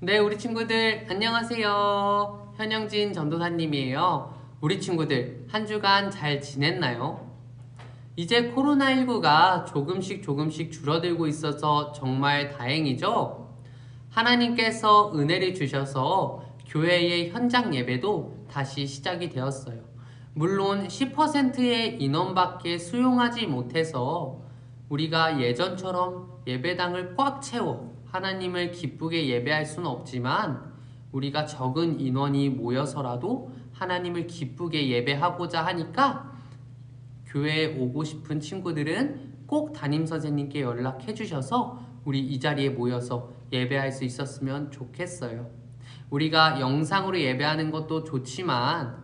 네, 우리 친구들 안녕하세요. 현영진 전도사님이에요. 우리 친구들 한 주간 잘 지냈나요? 이제 코로나19가 조금씩 줄어들고 있어서 정말 다행이죠? 하나님께서 은혜를 주셔서 교회의 현장 예배도 다시 시작이 되었어요. 물론 10%의 인원밖에 수용하지 못해서 우리가 예전처럼 예배당을 꽉 채워 하나님을 기쁘게 예배할 수는 없지만 우리가 적은 인원이 모여서라도 하나님을 기쁘게 예배하고자 하니까 교회에 오고 싶은 친구들은 꼭 담임선생님께 연락해 주셔서 우리 이 자리에 모여서 예배할 수 있었으면 좋겠어요. 우리가 영상으로 예배하는 것도 좋지만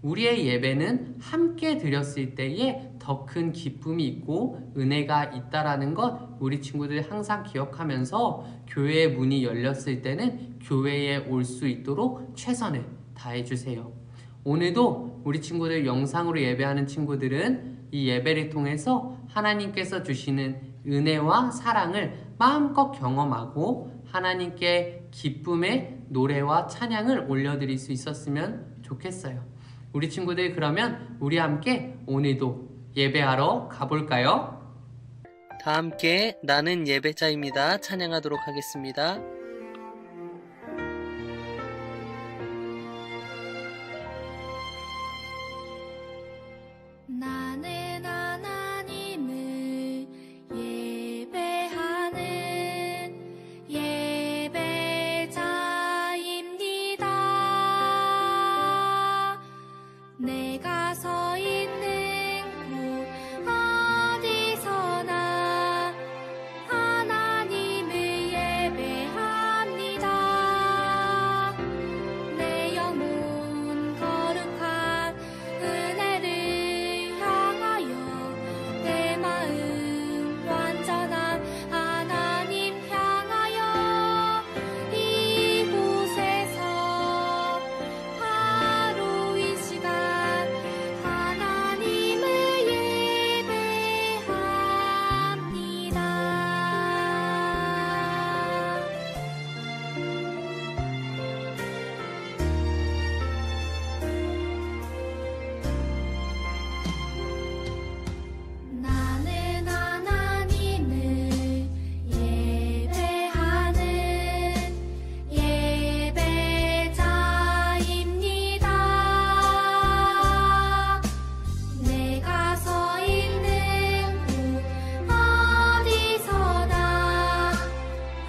우리의 예배는 함께 드렸을 때에 더 큰 기쁨이 있고 은혜가 있다라는 것 우리 친구들 항상 기억하면서 교회의 문이 열렸을 때는 교회에 올 수 있도록 최선을 다해주세요. 오늘도 우리 친구들 영상으로 예배하는 친구들은 이 예배를 통해서 하나님께서 주시는 은혜와 사랑을 마음껏 경험하고 하나님께 기쁨의 노래와 찬양을 올려드릴 수 있었으면 좋겠어요. 우리 친구들 그러면 우리 함께 오늘도 예배하러 가볼까요? 다 함께 나는 예배자입니다. 찬양하도록 하겠습니다. 나는 하나님을 예배하는 예배자입니다. 내가 서 있는 곳 어디서나 하나님을 예배합니다. 내 영혼 거룩한 은혜를 향하여 내 마음 완전한 하나님 향하여 이곳에서 바로 이 시간 하나님을 예배합니다. 나는 하나님을 예배하는 예배자입니다. 내가 서 있는 곳 어디서나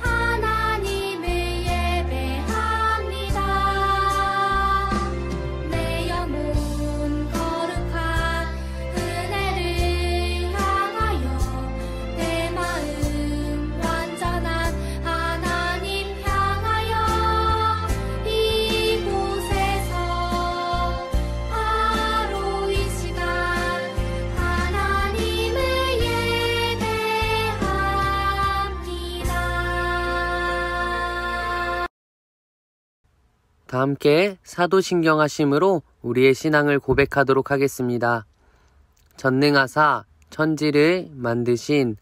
하나님을 예배합니다. 내 영혼 거룩한 은혜를 향하여 내 마음 완전한 하나님 향하여 이곳에서 바로 이 시간 하나님을 예배합니다. 다 함께 사도신경하심으로 우리의 신앙을 고백하도록 하겠습니다. 전능하사 천지를 만드신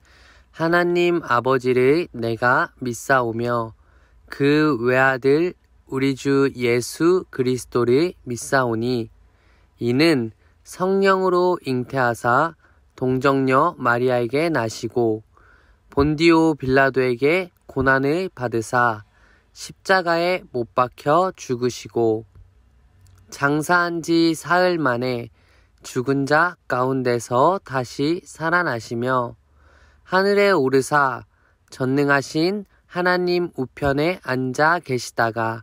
하나님 아버지를 내가 믿사오며 그 외아들 우리 주 예수 그리스도를 믿사오니 이는 성령으로 잉태하사 동정녀 마리아에게 나시고 본디오 빌라도에게 고난을 받으사 십자가에 못 박혀 죽으시고 장사한 지 사흘 만에 죽은 자 가운데서 다시 살아나시며 하늘에 오르사 전능하신 하나님 우편에 앉아 계시다가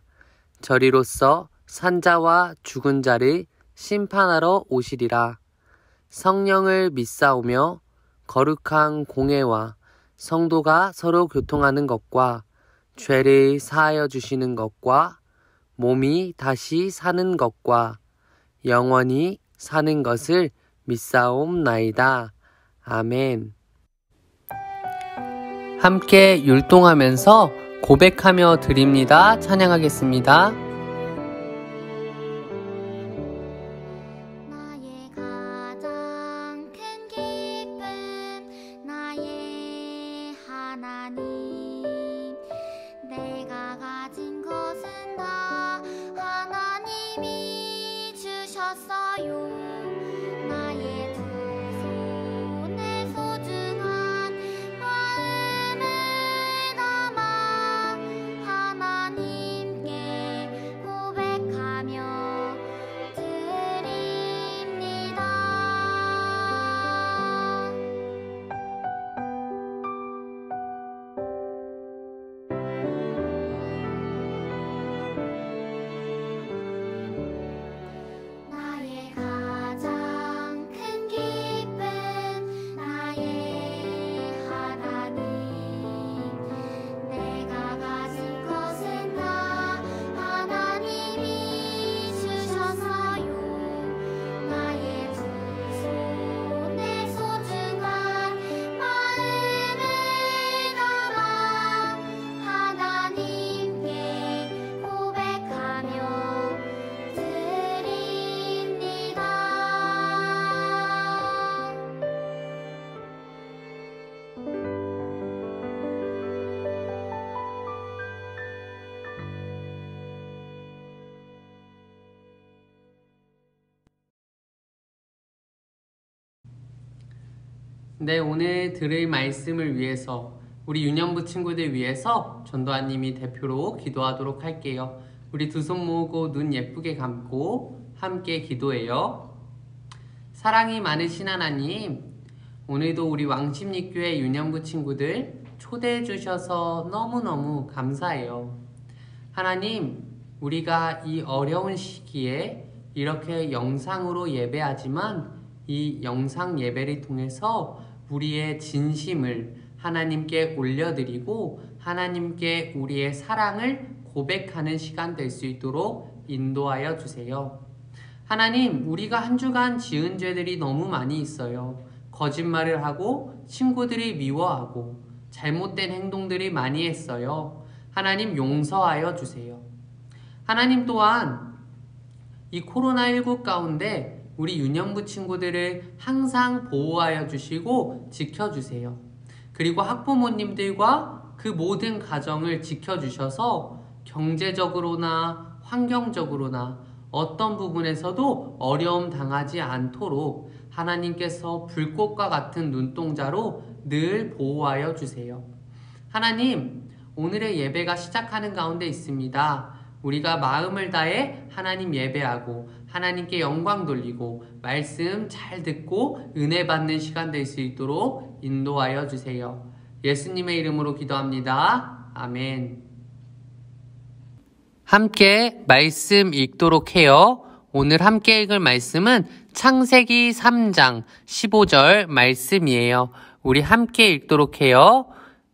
저리로서 산자와 죽은 자를 심판하러 오시리라. 성령을 믿사오며 거룩한 공회와 성도가 서로 교통하는 것과 죄를 사하여 주시는 것과 몸이 다시 사는 것과 영원히 사는 것을 믿사옵나이다. 아멘. 함께 율동하면서 고백하며 드립니다. 찬양하겠습니다. 나의 가장 큰 기쁨 나의 하나님 내가 가진 것 네, 오늘 들을 말씀을 위해서 우리 유년부 친구들 위해서 전도사님이 대표로 기도하도록 할게요. 우리 두 손 모으고 눈 예쁘게 감고 함께 기도해요. 사랑이 많으신 하나님, 오늘도 우리 왕십리교회 유년부 친구들 초대해 주셔서 너무너무 감사해요. 하나님, 우리가 이 어려운 시기에 이렇게 영상으로 예배하지만 이 영상 예배를 통해서 우리의 진심을 하나님께 올려드리고 하나님께 우리의 사랑을 고백하는 시간 될 수 있도록 인도하여 주세요. 하나님, 우리가 한 주간 지은 죄들이 너무 많이 있어요. 거짓말을 하고 친구들이 미워하고 잘못된 행동들이 많이 했어요. 하나님, 용서하여 주세요. 하나님 또한 이 코로나19 가운데 우리 유년부 친구들을 항상 보호하여 주시고 지켜주세요. 그리고 학부모님들과 그 모든 가정을 지켜주셔서 경제적으로나 환경적으로나 어떤 부분에서도 어려움 당하지 않도록 하나님께서 불꽃과 같은 눈동자로 늘 보호하여 주세요. 하나님, 오늘의 예배가 시작하는 가운데 있습니다. 우리가 마음을 다해 하나님 예배하고 하나님께 영광 돌리고 말씀 잘 듣고 은혜 받는 시간 될 수 있도록 인도하여 주세요. 예수님의 이름으로 기도합니다. 아멘. 함께 말씀 읽도록 해요. 오늘 함께 읽을 말씀은 창세기 3장 15절 말씀이에요. 우리 함께 읽도록 해요.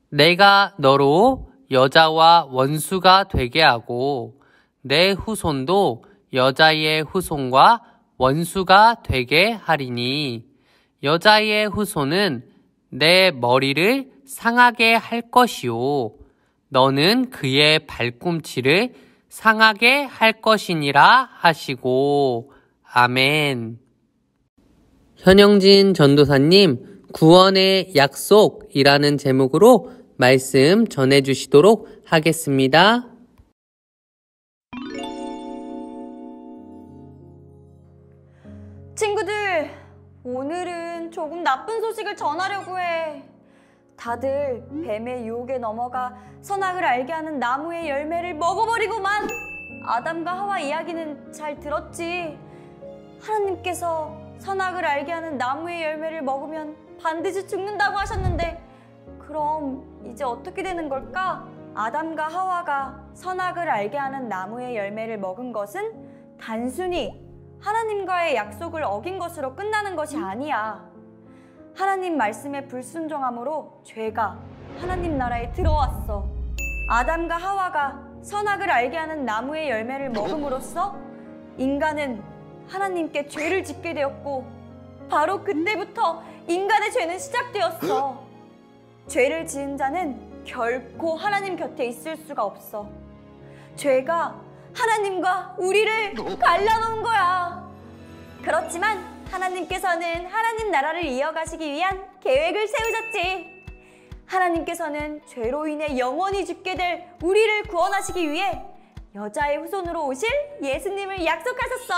내가 너로 여자와 원수가 되게 하고 내 후손도 여자의 후손과 원수가 되게 하리니 여자의 후손은 내 머리를 상하게 할 것이요 너는 그의 발꿈치를 상하게 할 것이니라 하시고 아멘. 현영진 전도사님 구원의 약속이라는 제목으로 말씀 전해주시도록 하겠습니다. 친구들, 오늘은 조금 나쁜 소식을 전하려고 해. 다들 뱀의 유혹에 넘어가 선악을 알게 하는 나무의 열매를 먹어버리고만. 아담과 하와 이야기는 잘 들었지? 하나님께서 선악을 알게 하는 나무의 열매를 먹으면 반드시 죽는다고 하셨는데 그럼 이제 어떻게 되는 걸까? 아담과 하와가 선악을 알게 하는 나무의 열매를 먹은 것은 단순히 하나님과의 약속을 어긴 것으로 끝나는 것이 아니야. 하나님 말씀에 불순종함으로 죄가 하나님 나라에 들어왔어. 아담과 하와가 선악을 알게 하는 나무의 열매를 먹음으로써 인간은 하나님께 죄를 짓게 되었고 바로 그때부터 인간의 죄는 시작되었어. 죄를 지은 자는 결코 하나님 곁에 있을 수가 없어. 죄가 하나님과 우리를 갈라놓은 거야. 그렇지만 하나님께서는 하나님 나라를 이어가시기 위한 계획을 세우셨지. 하나님께서는 죄로 인해 영원히 죽게 될 우리를 구원하시기 위해 여자의 후손으로 오실 예수님을 약속하셨어.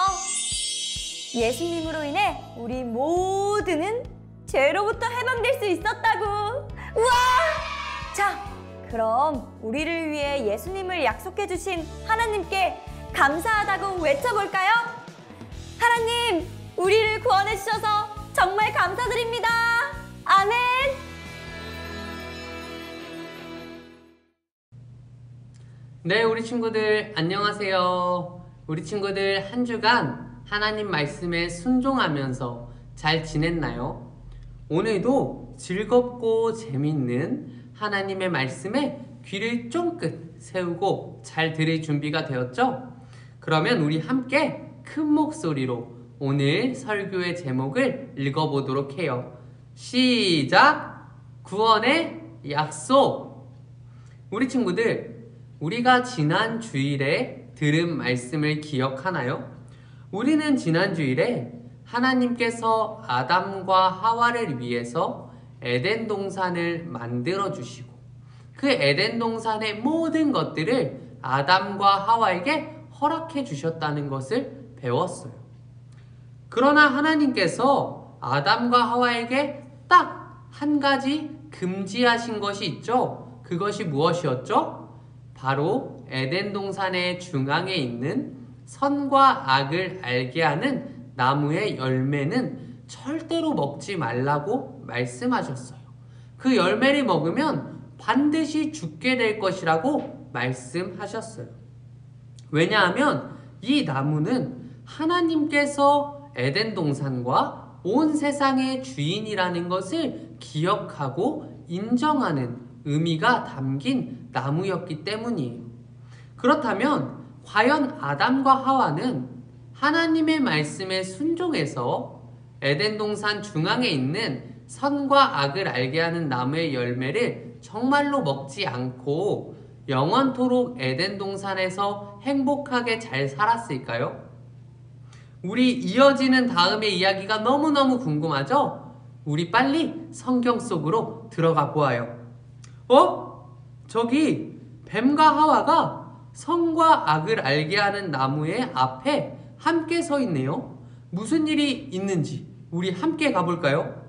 예수님으로 인해 우리 모두는 죄로부터 해방될 수 있었다고. 우와! 자, 그럼 우리를 위해 예수님을 약속해 주신 하나님께 감사하다고 외쳐볼까요? 하나님, 우리를 구원해 주셔서 정말 감사드립니다. 아멘. 네, 우리 친구들 안녕하세요. 우리 친구들 한 주간 하나님 말씀에 순종하면서 잘 지냈나요? 오늘도 즐겁고 재밌는 하나님의 말씀에 귀를 쫑긋 세우고 잘 들을 준비가 되었죠? 그러면 우리 함께 큰 목소리로 오늘 설교의 제목을 읽어보도록 해요. 시작! 구원의 약속! 우리 친구들, 우리가 지난 주일에 들은 말씀을 기억하나요? 우리는 지난 주일에 하나님께서 아담과 하와를 위해서 에덴 동산을 만들어 주시고 그 에덴 동산의 모든 것들을 아담과 하와에게 허락해 주셨다는 것을 배웠어요. 그러나 하나님께서 아담과 하와에게 딱 한 가지 금지하신 것이 있죠. 그것이 무엇이었죠? 바로 에덴 동산의 중앙에 있는 선과 악을 알게 하는 나무의 열매는 절대로 먹지 말라고 말씀하셨어요. 그 열매를 먹으면 반드시 죽게 될 것이라고 말씀하셨어요. 왜냐하면 이 나무는 하나님께서 에덴 동산과 온 세상의 주인이라는 것을 기억하고 인정하는 의미가 담긴 나무였기 때문이에요. 그렇다면 과연 아담과 하와는 하나님의 말씀에 순종해서 에덴 동산 중앙에 있는 선과 악을 알게 하는 나무의 열매를 정말로 먹지 않고 영원토록 에덴 동산에서 행복하게 잘 살았을까요? 우리 이어지는 다음의 이야기가 너무너무 궁금하죠? 우리 빨리 성경 속으로 들어가 보아요. 저기 뱀과 하와가 선과 악을 알게 하는 나무의 앞에 함께 서 있네요. 무슨 일이 있는지 우리 함께 가볼까요?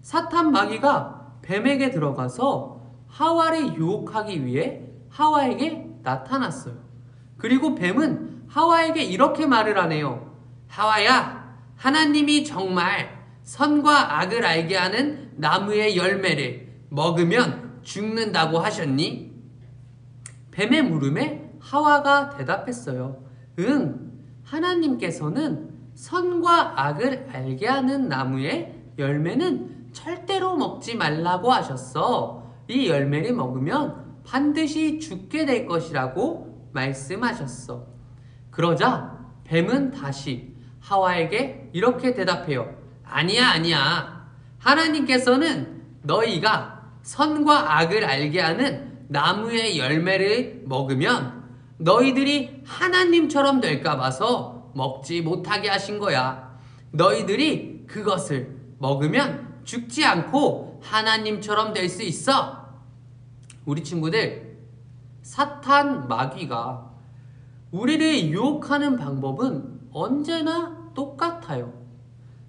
사탄 마귀가 뱀에게 들어가서 하와를 유혹하기 위해 하와에게 나타났어요. 그리고 뱀은 하와에게 이렇게 말을 하네요. 하와야, 하나님이 정말 선과 악을 알게 하는 나무의 열매를 먹으면 죽는다고 하셨니? 뱀의 물음에 하와가 대답했어요. 응, 하나님께서는 선과 악을 알게 하는 나무의 열매는 절대로 먹지 말라고 하셨어. 이 열매를 먹으면 반드시 죽게 될 것이라고 말씀하셨어. 그러자 뱀은 다시 하와에게 이렇게 대답해요. 아니야. 하나님께서는 너희가 선과 악을 알게 하는 나무의 열매를 먹으면 너희들이 하나님처럼 될까 봐서 먹지 못하게 하신 거야. 너희들이 그것을 먹으면 죽지 않고 하나님처럼 될 수 있어. 우리 친구들, 사탄 마귀가 우리를 유혹하는 방법은 언제나 똑같아요.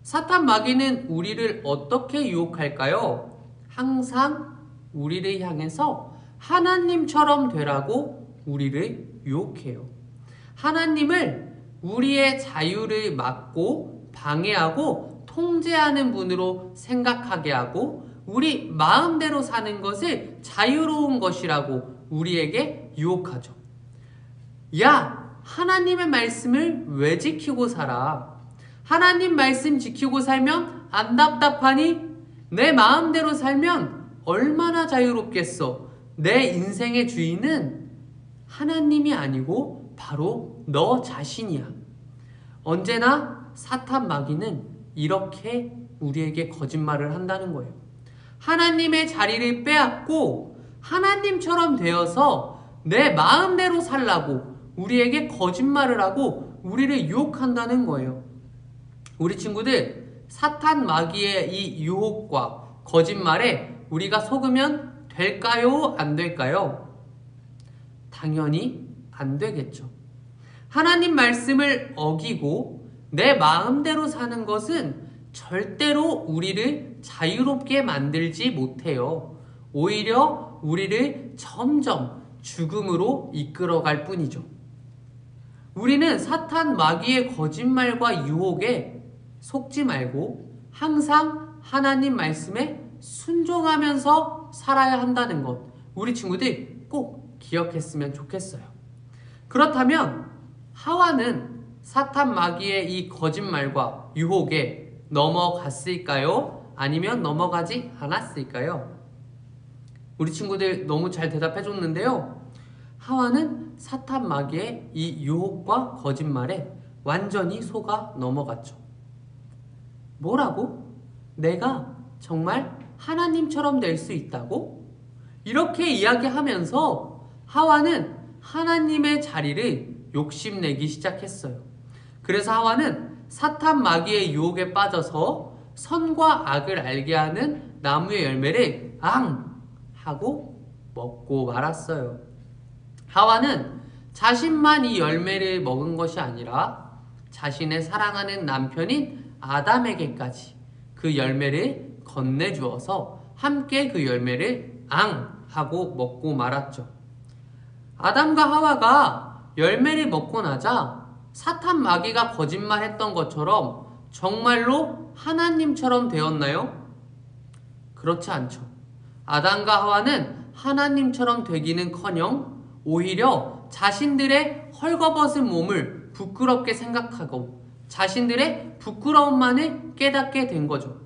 사탄 마귀는 우리를 어떻게 유혹할까요? 항상 우리를 향해서 하나님처럼 되라고 우리를 유혹해요. 하나님을 우리의 자유를 막고 방해하고 통제하는 분으로 생각하게 하고 우리 마음대로 사는 것을 자유로운 것이라고 우리에게 유혹하죠. 야, 하나님의 말씀을 왜 지키고 살아? 하나님 말씀 지키고 살면 안 답답하니? 내 마음대로 살면 얼마나 자유롭겠어. 내 인생의 주인은 하나님이 아니고 바로 너 자신이야. 언제나 사탄 마귀는 이렇게 우리에게 거짓말을 한다는 거예요. 하나님의 자리를 빼앗고 하나님처럼 되어서 내 마음대로 살라고 우리에게 거짓말을 하고 우리를 유혹한다는 거예요. 우리 친구들, 사탄 마귀의 이 유혹과 거짓말에 우리가 속으면 될까요? 안 될까요? 당연히 안 되겠죠. 하나님 말씀을 어기고 내 마음대로 사는 것은 절대로 우리를 자유롭게 만들지 못해요. 오히려 우리를 점점 죽음으로 이끌어갈 뿐이죠. 우리는 사탄 마귀의 거짓말과 유혹에 속지 말고 항상 하나님 말씀에 순종하면서 살아야 한다는 것, 우리 친구들 꼭 기억했으면 좋겠어요. 그렇다면 하와는 사탄 마귀의 이 거짓말과 유혹에 넘어갔을까요? 아니면 넘어가지 않았을까요? 우리 친구들 너무 잘 대답해 줬는데요. 하와는 사탄 마귀의 이 유혹과 거짓말에 완전히 속아 넘어갔죠. 뭐라고? 내가 정말 하나님처럼 될 수 있다고? 이렇게 이야기하면서 하와는 하나님의 자리를 욕심내기 시작했어요. 그래서 하와는 사탄 마귀의 유혹에 빠져서 선과 악을 알게 하는 나무의 열매를 하고 먹고 말았어요. 하와는 자신만 이 열매를 먹은 것이 아니라 자신의 사랑하는 남편인 아담에게까지 그 열매를 건네주어서 함께 그 열매를 앙 하고 먹고 말았죠. 아담과 하와가 열매를 먹고 나자 사탄 마귀가 거짓말했던 것처럼 정말로 하나님처럼 되었나요? 그렇지 않죠. 아담과 하와는 하나님처럼 되기는커녕 오히려 자신들의 헐거벗은 몸을 부끄럽게 생각하고 자신들의 부끄러움만을 깨닫게 된 거죠.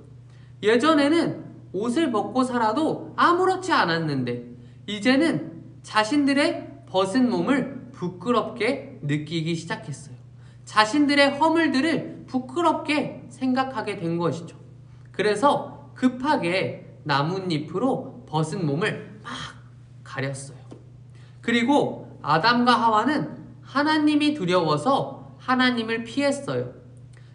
예전에는 옷을 벗고 살아도 아무렇지 않았는데 이제는 자신들의 벗은 몸을 부끄럽게 느끼기 시작했어요. 자신들의 허물들을 부끄럽게 생각하게 된 것이죠. 그래서 급하게 나뭇잎으로 벗은 몸을 막 가렸어요. 그리고 아담과 하와는 하나님이 두려워서 하나님을 피했어요.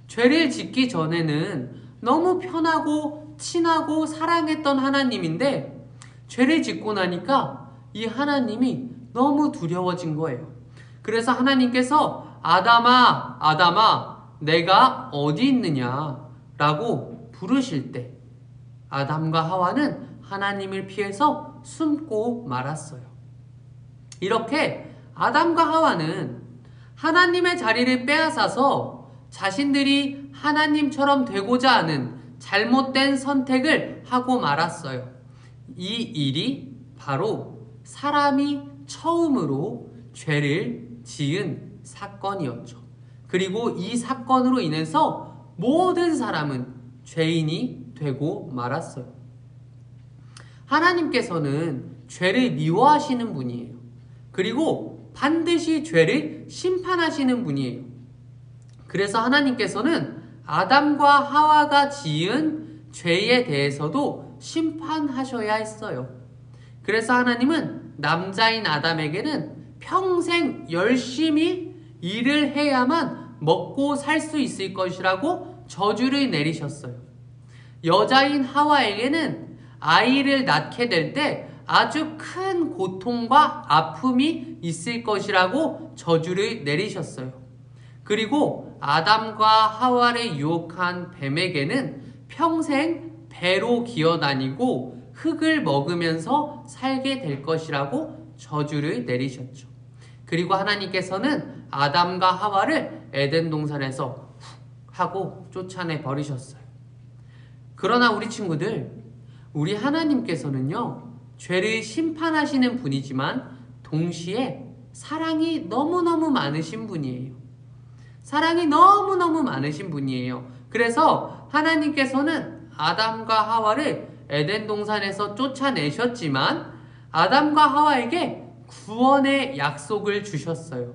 죄를 짓기 전에는 너무 편하고 친하고 사랑했던 하나님인데 죄를 짓고 나니까 이 하나님이 너무 두려워진 거예요. 그래서 하나님께서 아담아, 아담아, 내가 어디 있느냐 라고 부르실 때 아담과 하와는 하나님을 피해서 숨고 말았어요. 이렇게 아담과 하와는 하나님의 자리를 빼앗아서 자신들이 하나님처럼 되고자 하는 잘못된 선택을 하고 말았어요. 이 일이 바로 사람이 처음으로 죄를 지은 사건이었죠. 그리고 이 사건으로 인해서 모든 사람은 죄인이 되고 말았어요. 하나님께서는 죄를 미워하시는 분이에요. 그리고 반드시 죄를 심판하시는 분이에요. 그래서 하나님께서는 아담과 하와가 지은 죄에 대해서도 심판하셔야 했어요. 그래서 하나님은 남자인 아담에게는 평생 열심히 일을 해야만 먹고 살 수 있을 것이라고 저주를 내리셨어요. 여자인 하와에게는 아이를 낳게 될 때 아주 큰 고통과 아픔이 있을 것이라고 저주를 내리셨어요. 그리고 아담과 하와를 유혹한 뱀에게는 평생 배로 기어다니고 흙을 먹으면서 살게 될 것이라고 저주를 내리셨죠. 그리고 하나님께서는 아담과 하와를 에덴 동산에서 훅 하고 쫓아내 버리셨어요. 그러나 우리 친구들, 우리 하나님께서는요, 죄를 심판하시는 분이지만 동시에 사랑이 너무너무 많으신 분이에요. 사랑이 너무너무 많으신 분이에요. 그래서 하나님께서는 아담과 하와를 에덴 동산에서 쫓아내셨지만 아담과 하와에게 구원의 약속을 주셨어요.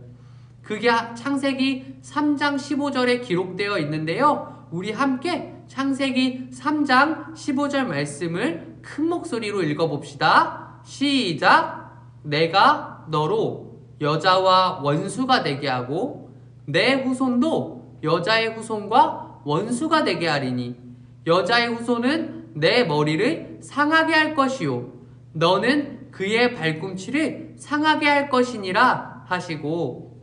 그게 창세기 3장 15절에 기록되어 있는데요. 우리 함께 창세기 3장 15절 말씀을 큰 목소리로 읽어봅시다. 시작! 내가 너로 여자와 원수가 되게 하고 내 후손도 여자의 후손과 원수가 되게 하리니 여자의 후손은 내 머리를 상하게 할 것이요 너는 그의 발꿈치를 상하게 할 것이니라 하시고,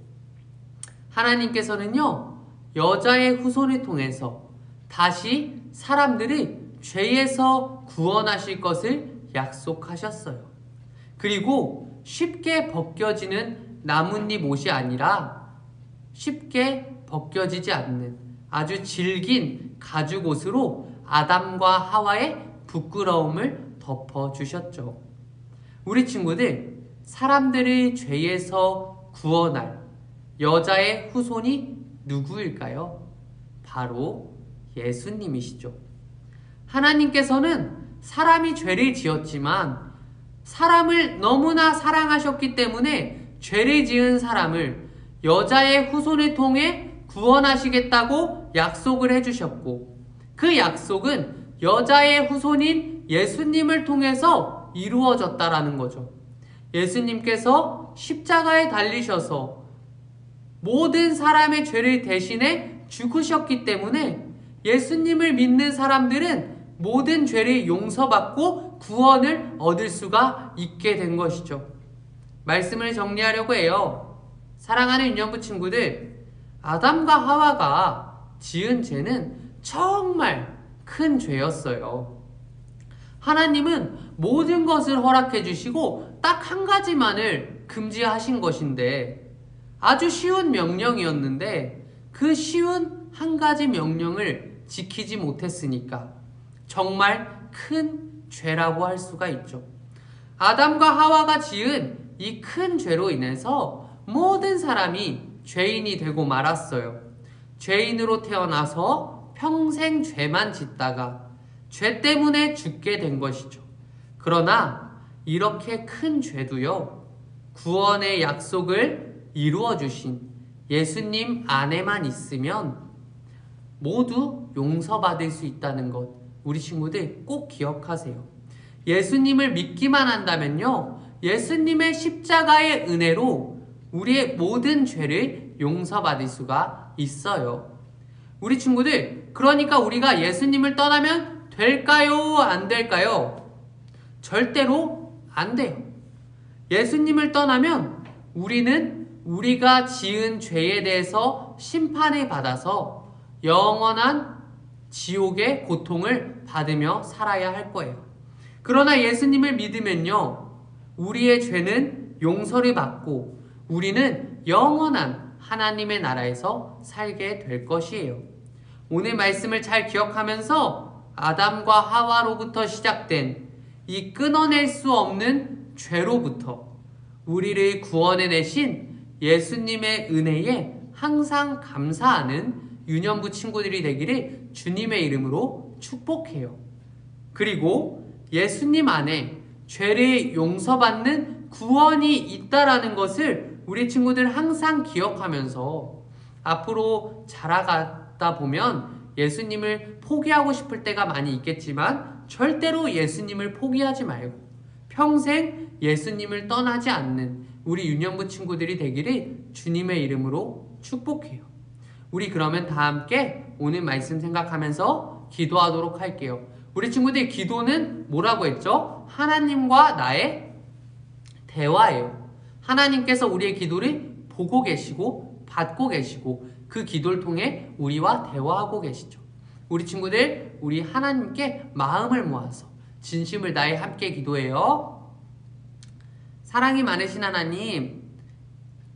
하나님께서는요, 여자의 후손을 통해서 다시 사람들을 죄에서 구원하실 것을 약속하셨어요. 그리고 쉽게 벗겨지는 나뭇잎 옷이 아니라 쉽게 벗겨지지 않는 아주 질긴 가죽 옷으로 아담과 하와의 부끄러움을 덮어주셨죠. 우리 친구들, 사람들을 죄에서 구원할 여자의 후손이 누구일까요? 바로 예수님이시죠. 하나님께서는 사람이 죄를 지었지만 사람을 너무나 사랑하셨기 때문에 죄를 지은 사람을 여자의 후손을 통해 구원하시겠다고 약속을 해주셨고, 그 약속은 여자의 후손인 예수님을 통해서 이루어졌다라는 거죠. 예수님께서 십자가에 달리셔서 모든 사람의 죄를 대신해 죽으셨기 때문에 예수님을 믿는 사람들은 모든 죄를 용서받고 구원을 얻을 수가 있게 된 것이죠. 말씀을 정리하려고 해요. 사랑하는 유년부 친구들, 아담과 하와가 지은 죄는 정말 큰 죄였어요. 하나님은 모든 것을 허락해 주시고 딱 한 가지만을 금지하신 것인데, 아주 쉬운 명령이었는데 그 쉬운 한 가지 명령을 지키지 못했으니까 정말 큰 죄라고 할 수가 있죠. 아담과 하와가 지은 이 큰 죄로 인해서 모든 사람이 죄인이 되고 말았어요. 죄인으로 태어나서 평생 죄만 짓다가 죄 때문에 죽게 된 것이죠. 그러나 이렇게 큰 죄도요, 구원의 약속을 이루어 주신 예수님 안에만 있으면 모두 용서받을 수 있다는 것, 우리 친구들 꼭 기억하세요. 예수님을 믿기만 한다면요, 예수님의 십자가의 은혜로 우리의 모든 죄를 용서받을 수가 있어요. 우리 친구들, 그러니까 우리가 예수님을 떠나면 될까요? 안 될까요? 절대로 안 돼요. 예수님을 떠나면 우리는 우리가 지은 죄에 대해서 심판을 받아서 영원한 지옥의 고통을 받으며 살아야 할 거예요. 그러나 예수님을 믿으면요, 우리의 죄는 용서를 받고 우리는 영원한 하나님의 나라에서 살게 될 것이에요. 오늘 말씀을 잘 기억하면서 아담과 하와로부터 시작된 이 끊어낼 수 없는 죄로부터 우리를 구원해내신 예수님의 은혜에 항상 감사하는 유년부 친구들이 되기를 주님의 이름으로 축복해요. 그리고 예수님 안에 죄를 용서받는 구원이 있다라는 것을 우리 친구들 항상 기억하면서 앞으로 자라가다 보면 예수님을 포기하고 싶을 때가 많이 있겠지만 절대로 예수님을 포기하지 말고 평생 예수님을 떠나지 않는 우리 유년부 친구들이 되기를 주님의 이름으로 축복해요. 우리 그러면 다 함께 오늘 말씀 생각하면서 기도하도록 할게요. 우리 친구들, 기도는 뭐라고 했죠? 하나님과 나의 대화예요. 하나님께서 우리의 기도를 보고 계시고 받고 계시고 그 기도를 통해 우리와 대화하고 계시죠. 우리 친구들, 우리 하나님께 마음을 모아서 진심을 다해 함께 기도해요. 사랑이 많으신 하나님,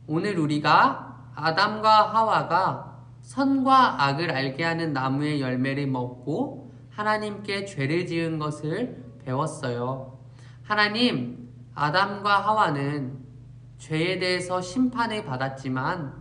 오늘 우리가 아담과 하와가 선과 악을 알게 하는 나무의 열매를 먹고 하나님께 죄를 지은 것을 배웠어요. 하나님, 아담과 하와는 죄에 대해서 심판을 받았지만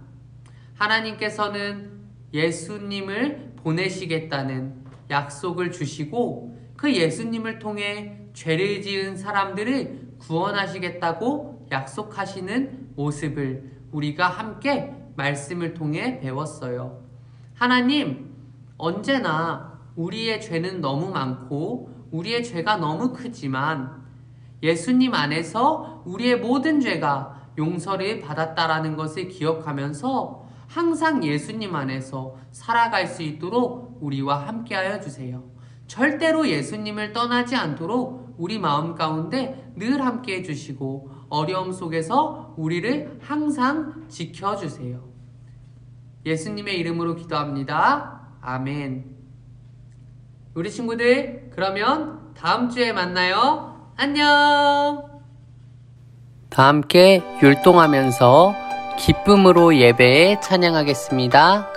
하나님께서는 예수님을 보내시겠다는 약속을 주시고 그 예수님을 통해 죄를 지은 사람들을 구원하시겠다고 약속하시는 모습을 우리가 함께 말씀을 통해 배웠어요. 하나님, 언제나 우리의 죄는 너무 많고 우리의 죄가 너무 크지만 예수님 안에서 우리의 모든 죄가 용서를 받았다라는 것을 기억하면서 항상 예수님 안에서 살아갈 수 있도록 우리와 함께하여 주세요. 절대로 예수님을 떠나지 않도록 우리 마음 가운데 늘 함께해 주시고 어려움 속에서 우리를 항상 지켜주세요. 예수님의 이름으로 기도합니다. 아멘. 우리 친구들, 그러면 다음 주에 만나요. 안녕. 다 함께 율동하면서 기쁨으로 예배에 찬양하겠습니다.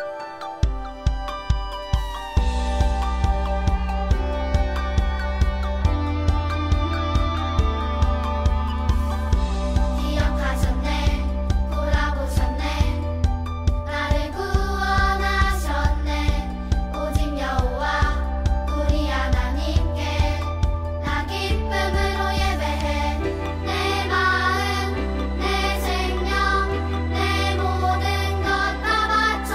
내 생명, 내 모든 것 다 바쳐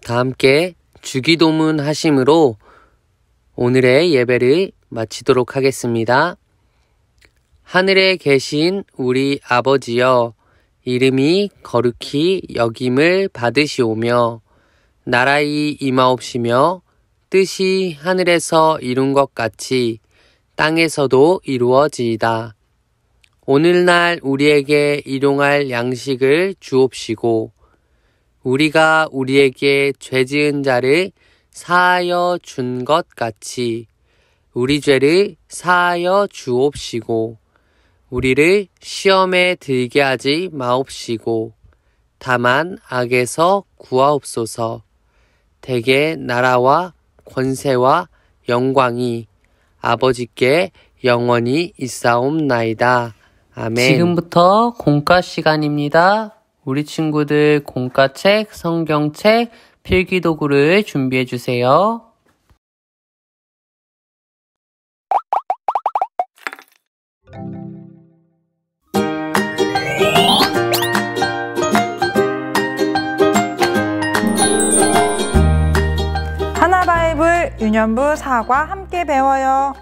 다 함께 주기도문 하심으로 오늘의 예배를 마치도록 하겠습니다. 하늘에 계신 우리 아버지여, 이름이 거룩히 여김을 받으시오며 나라의 임하옵시며 뜻이 하늘에서 이룬 것 같이 땅에서도 이루어지이다. 오늘날 우리에게 일용할 양식을 주옵시고 우리가 우리에게 죄 지은 자를 사하여 준 것 같이 우리 죄를 사하여 주옵시고 우리를 시험에 들게 하지 마옵시고 다만 악에서 구하옵소서. 대개 나라와 권세와 영광이 아버지께 영원히 있사옵나이다. 아멘. 지금부터 공과 시간입니다. 우리 친구들 공과책, 성경책, 필기도구를 준비해 주세요. 하나바이블 유년부 사과 함께 배워요.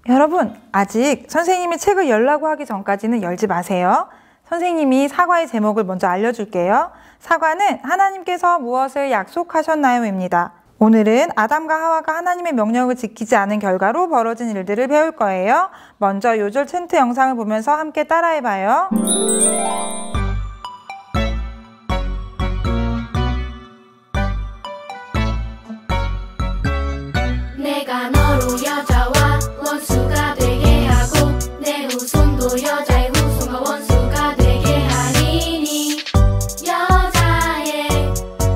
여러분, 아직 선생님이 책을 열라고 하기 전까지는 열지 마세요. 선생님이 사과의 제목을 먼저 알려줄게요. 사과는 하나님께서 무엇을 약속하셨나요?입니다. 오늘은 아담과 하와가 하나님의 명령을 지키지 않은 결과로 벌어진 일들을 배울 거예요. 먼저 요절 챈트 영상을 보면서 함께 따라해봐요. 내가 너로 여자와 원수가 되게 하고 내 후손도 여자의 후손과 원수가 되게 하리니 여자의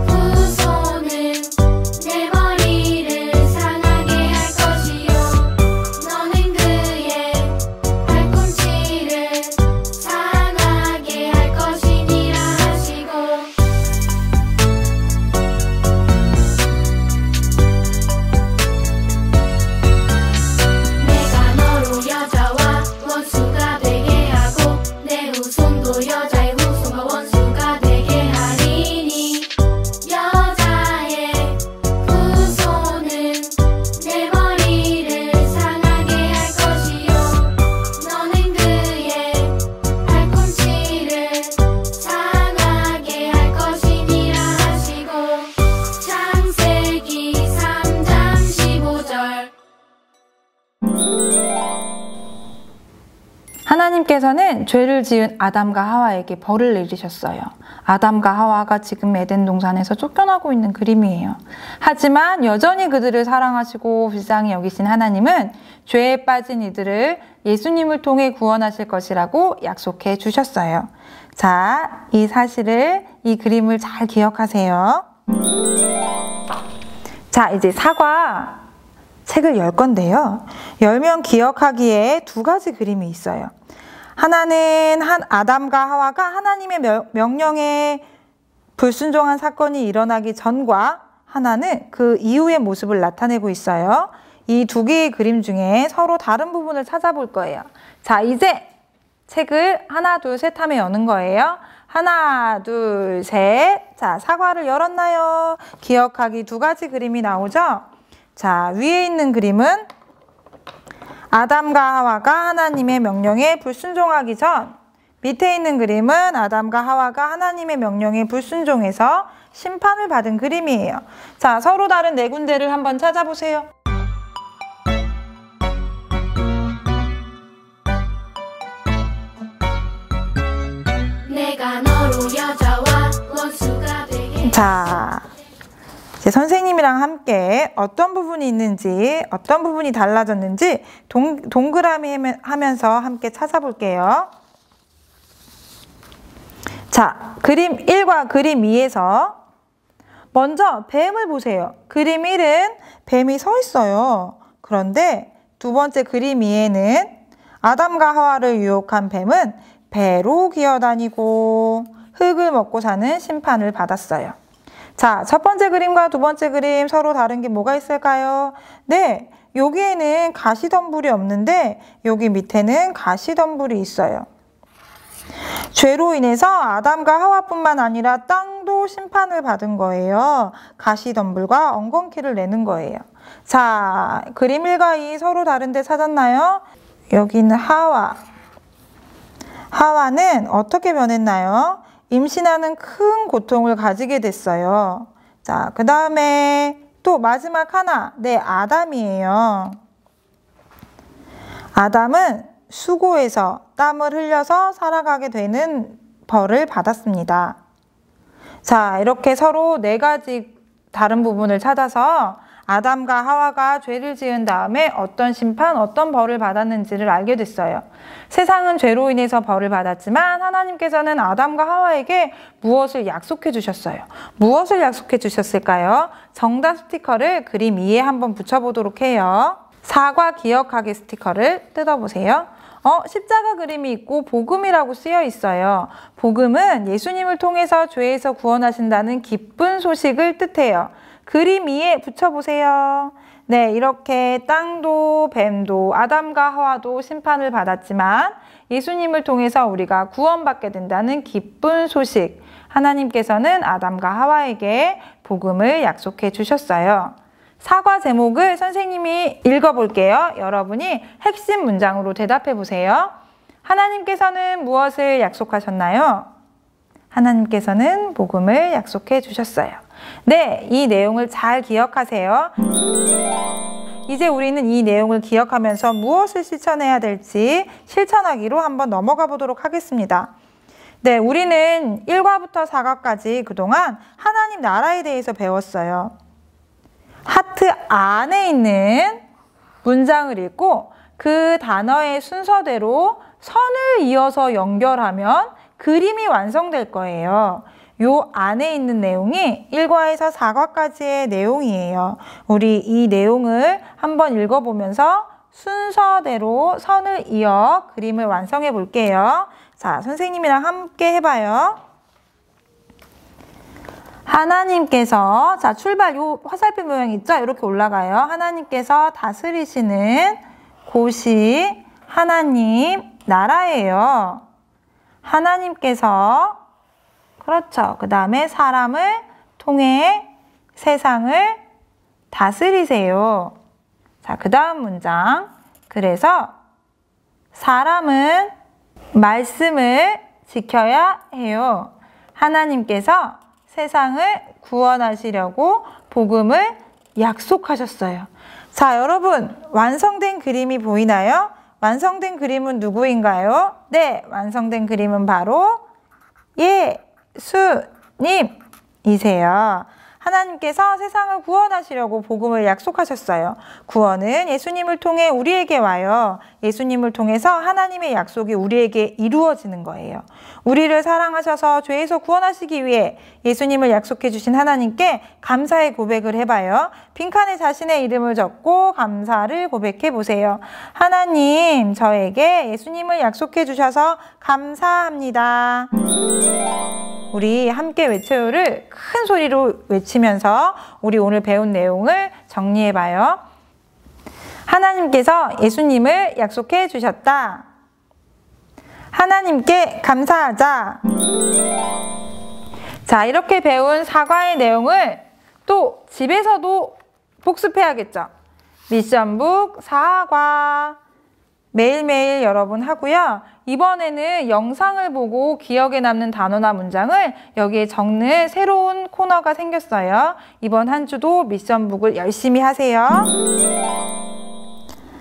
후손은 내 머리를 상하게 할 것이요 너는 그의 발꿈치를 상하게 할 것이니라 하시고 내가 너로 여자와 원수가 되게 하고 내 후손도 여자의 후손과 원수가 되게 하리니 여자의 후손은 내 머리를 상하게 할 것이요 너는 그의 발꿈치를 상하게 할 것이니라 하시고 창세기 3장 15절 하나님께서는 죄를 지은 아담과 하와에게 벌을 내리셨어요. 아담과 하와가 지금 에덴 동산에서 쫓겨나고 있는 그림이에요. 하지만 여전히 그들을 사랑하시고 불쌍히 여기신 하나님은 죄에 빠진 이들을 예수님을 통해 구원하실 것이라고 약속해 주셨어요. 자, 이 사실을, 이 그림을 잘 기억하세요. 자, 이제 사과 책을 열 건데요. 열면 기억하기에 두 가지 그림이 있어요. 하나는 아담과 하와가 하나님의 명령에 불순종한 사건이 일어나기 전과 하나는 그 이후의 모습을 나타내고 있어요. 이 두 개의 그림 중에 서로 다른 부분을 찾아볼 거예요. 자, 이제 책을 하나, 둘, 셋 하면 여는 거예요. 하나, 둘, 셋. 자, 사과를 열었나요? 기억하기 두 가지 그림이 나오죠? 자, 위에 있는 그림은 아담과 하와가 하나님의 명령에 불순종하기 전, 밑에 있는 그림은 아담과 하와가 하나님의 명령에 불순종해서 심판을 받은 그림이에요. 자, 서로 다른 네 군데를 한번 찾아보세요. 내가 너로 여자와 원수가 되게 자, 이제 선생님이랑 함께 어떤 부분이 있는지, 어떤 부분이 달라졌는지 동그라미 하면서 함께 찾아볼게요. 자, 그림 1과 그림 2에서 먼저 뱀을 보세요. 그림 1은 뱀이 서 있어요. 그런데 두 번째 그림 2에는 아담과 하와를 유혹한 뱀은 배로 기어다니고 흙을 먹고 사는 심판을 받았어요. 자, 첫 번째 그림과 두 번째 그림 서로 다른 게 뭐가 있을까요? 네, 여기에는 가시덤불이 없는데 여기 밑에는 가시덤불이 있어요. 죄로 인해서 아담과 하와뿐만 아니라 땅도 심판을 받은 거예요. 가시덤불과 엉겅퀴를 내는 거예요. 자, 그림 1과 2 서로 다른데 찾았나요? 여기는 하와. 하와는 어떻게 변했나요? 임신하는 큰 고통을 가지게 됐어요. 자, 그 다음에 또 마지막 하나. 네, 아담이에요. 아담은 수고해서 땀을 흘려서 살아가게 되는 벌을 받았습니다. 자, 이렇게 서로 4가지 다른 부분을 찾아서 아담과 하와가 죄를 지은 다음에 어떤 심판, 어떤 벌을 받았는지를 알게 됐어요. 세상은 죄로 인해서 벌을 받았지만 하나님께서는 아담과 하와에게 무엇을 약속해 주셨어요? 무엇을 약속해 주셨을까요? 정답 스티커를 그림 위에 한번 붙여보도록 해요. 사과 기억하기 스티커를 뜯어보세요. 십자가 그림이 있고 복음이라고 쓰여 있어요. 복음은 예수님을 통해서 죄에서 구원하신다는 기쁜 소식을 뜻해요. 그림 위에 붙여보세요. 네, 이렇게 땅도 뱀도 아담과 하와도 심판을 받았지만 예수님을 통해서 우리가 구원받게 된다는 기쁜 소식. 하나님께서는 아담과 하와에게 복음을 약속해 주셨어요. 사과 제목을 선생님이 읽어볼게요. 여러분이 핵심 문장으로 대답해 보세요. 하나님께서는 무엇을 약속하셨나요? 하나님께서는 복음을 약속해 주셨어요. 네, 이 내용을 잘 기억하세요. 이제 우리는 이 내용을 기억하면서 무엇을 실천해야 될지 실천하기로 한번 넘어가 보도록 하겠습니다. 네, 우리는 1과부터 4과까지 그동안 하나님 나라에 대해서 배웠어요. 하트 안에 있는 문장을 읽고 그 단어의 순서대로 선을 이어서 연결하면 그림이 완성될 거예요. 요 안에 있는 내용이 1과에서 4과까지의 내용이에요. 우리 이 내용을 한번 읽어보면서 순서대로 선을 이어 그림을 완성해 볼게요. 자, 선생님이랑 함께 해봐요. 하나님께서, 자, 출발, 요 화살표 모양 있죠? 이렇게 올라가요. 하나님께서 다스리시는 곳이 하나님 나라예요. 하나님께서, 그렇죠. 그 다음에 사람을 통해 세상을 다스리세요. 자, 그 다음 문장. 그래서 사람은 말씀을 지켜야 해요. 하나님께서 세상을 구원하시려고 복음을 약속하셨어요. 자, 여러분, 완성된 그림이 보이나요? 완성된 그림은 누구인가요? 네, 완성된 그림은 바로 예수님이세요. 하나님께서 세상을 구원하시려고 복음을 약속하셨어요. 구원은 예수님을 통해 우리에게 와요. 예수님을 통해서 하나님의 약속이 우리에게 이루어지는 거예요. 우리를 사랑하셔서 죄에서 구원하시기 위해 예수님을 약속해 주신 하나님께 감사의 고백을 해봐요. 빈칸에 자신의 이름을 적고 감사를 고백해 보세요. 하나님, 저에게 예수님을 약속해 주셔서 감사합니다. 우리 함께 외쳐요를 큰 소리로 외치면서 우리 오늘 배운 내용을 정리해봐요. 하나님께서 예수님을 약속해 주셨다. 하나님께 감사하자. 자, 이렇게 배운 사과의 내용을 또 집에서도 복습해야겠죠. 미션북 사과. 매일매일 여러분 하고요. 이번에는 영상을 보고 기억에 남는 단어나 문장을 여기에 적는 새로운 코너가 생겼어요. 이번 한 주도 미션북을 열심히 하세요.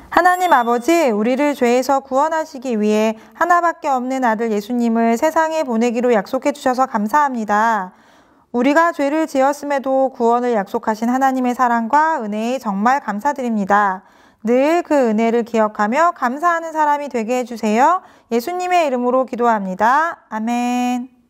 하나님 아버지, 우리를 죄에서 구원하시기 위해 하나밖에 없는 아들 예수님을 세상에 보내기로 약속해 주셔서 감사합니다. 우리가 죄를 지었음에도 구원을 약속하신 하나님의 사랑과 은혜에 정말 감사드립니다. 늘 그 은혜를 기억하며 감사하는 사람이 되게 해주세요. 예수님의 이름으로 기도합니다. 아멘.